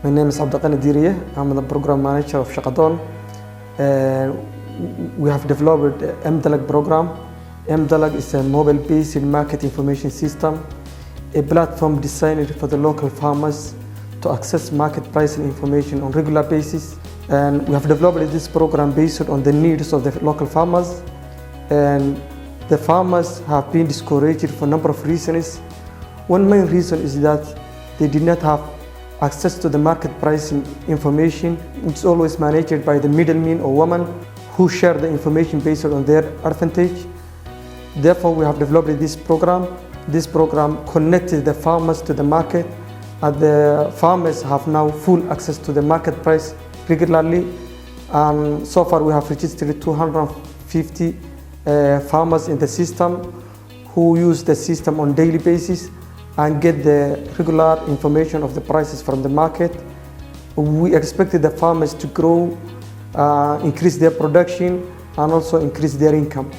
My name is ABDIQANI. I'm the program manager of Shaqodoon. We have developed M-Dalag program. M-Dalag is a mobile-based market information system, a platform designed for the local farmers to access market pricing information on regular basis. And we have developed this program based on the needs of the local farmers. And the farmers have been discouraged for a number of reasons. One main reason is that they did not have access to the market pricing information, which is always managed by the middlemen or women who share the information based on their advantage. Therefore, we have developed this program. This program connected the farmers to the market, and the farmers have now full access to the market price regularly. And so far, we have registered 250 farmers in the system who use the system on daily basis and get the regular information of the prices from the market. We expected the farmers to grow, increase their production, and also increase their income.